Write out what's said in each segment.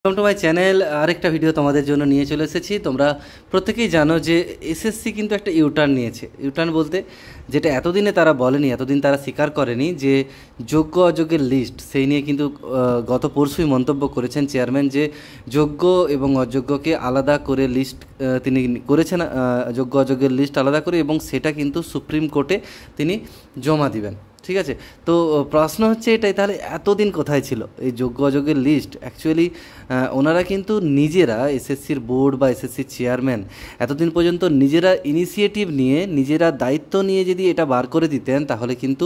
Welcome to my channel. আরেকটা video তোমাদের জন্য নিয়ে চলে এসেছি। তোমরা প্রত্যেকেই জানো যে এসএসসি কিন্তু একটা ইউটার্ন নিয়েছে। ইউটার্ন বলতে যেটা এতদিনে তারা বলেনি, এতদিন তারা স্বীকার করেনি যে যোগ্য অযোগ্যের লিস্ট, সেই নিয়ে কিন্তু গত পরশুই মন্তব্য করেছেন চেয়ারম্যান যে যোগ্য এবং অযোগ্যকে আলাদা করে লিস্ট তিনি করেছেন, যোগ্য অযোগ্যের লিস্ট আলাদা করে, এবং সেটা কিন্তু সুপ্রিম কোর্টে তিনি জমা দিবেন। ঠিক আছে, তো প্রশ্ন হচ্ছে এটাই, তাহলে এতদিন কোথায় ছিল এই যোগ্য অযোগ্যের লিস্ট? অ্যাকচুয়ালি ওনারা কিন্তু নিজেরা, এসএসসির বোর্ড বা এসএসসির চেয়ারম্যান এতদিন পর্যন্ত নিজেরা ইনিশিয়েটিভ নিয়ে, নিজেরা দায়িত্ব নিয়ে যদি এটা বার করে দিতেন, তাহলে কিন্তু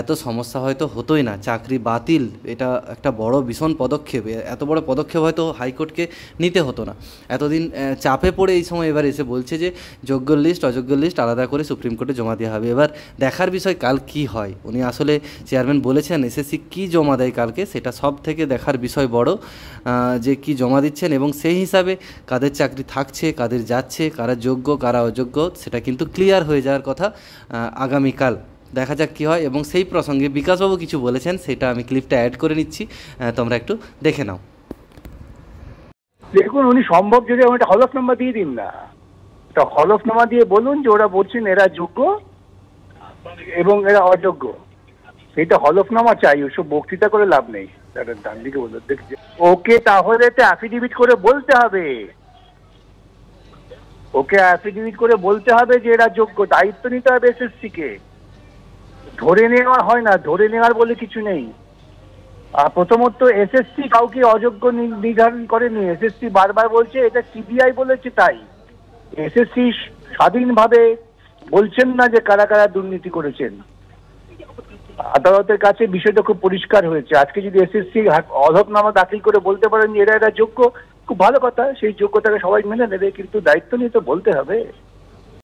এত সমস্যা হয়তো হতোই না। চাকরি বাতিল, এটা একটা বড় ভীষণ পদক্ষেপ, এত বড় পদক্ষেপ হয়তো হাইকোর্টকে নিতে হতো না। এতদিন চাপে পড়ে এই সময় এবার এসে বলছে যে যোগ্য লিস্ট অযোগ্য লিস্ট আলাদা করে সুপ্রিম কোর্টে জমা দেওয়া হবে। এবার দেখার বিষয় কাল কি হয়। উনি আসলে চেয়ারম্যান বলেছেন এসএসসি কী জমা দেয় কালকে, সেটা সব থেকে দেখার বিষয় বড়, যে কি জমা দিচ্ছেন এবং সেই হিসাবে কাদের চাকরি থাকছে, কাদের যাচ্ছে, কারা যোগ্য কারা অযোগ্য, সেটা কিন্তু ক্লিয়ার হয়ে যাওয়ার কথা আগামীকাল। দেখা যাক কী হয়। এবং সেই প্রসঙ্গে বিকাশবাবু কিছু বলেছেন, সেটা আমি ক্লিপটা অ্যাড করে নিচ্ছি, তোমরা একটু দেখে নাও। দেখুন, উনি সম্ভব যদি একটা হলফনামা দিয়ে দিন না, একটা হলফনামা দিয়ে বলুন যে ওরা বলছেন এরা যোগ্য এবং এরা অযোগ্য। এটা হলফনামা চাই, ওসব বক্তৃতা করে লাভ নেই। ডান দিকে বলুন, দেখছি ওকে, তাহলে তো অ্যাফিডেভিট করে বলতে হবে, ওকে অ্যাফিডেভিট করে বলতে হবে যে এরা যোগ্য। দায়িত্ব নিতে হবে এসএসসি কে, ধরে নেওয়া হয় না, ধরে নেওয়ার বলে কিছু নেই। প্রথমত এসএসসি কাউকে অযোগ্য নির্ধারণ করেনি, এসএসসি বারবার বলছে এটা সিবিআই বলেছে, তাই এসএসসি স্বাধীনভাবে বলছেন না যে কারা কারা দুর্নীতি করেছেন। আদালতের কাছে বিষয়টা খুব পরিষ্কার হয়েছে। আজকে যদি এসএসসি হলফনামা দাখিল করে বলতে পারেন যে এরা যোগ্য, খুব ভালো কথা, সেই যোগ্যতাকে সবাই মেনে নেবে, কিন্তু দায়িত্ব নিয়ে তো বলতে হবে।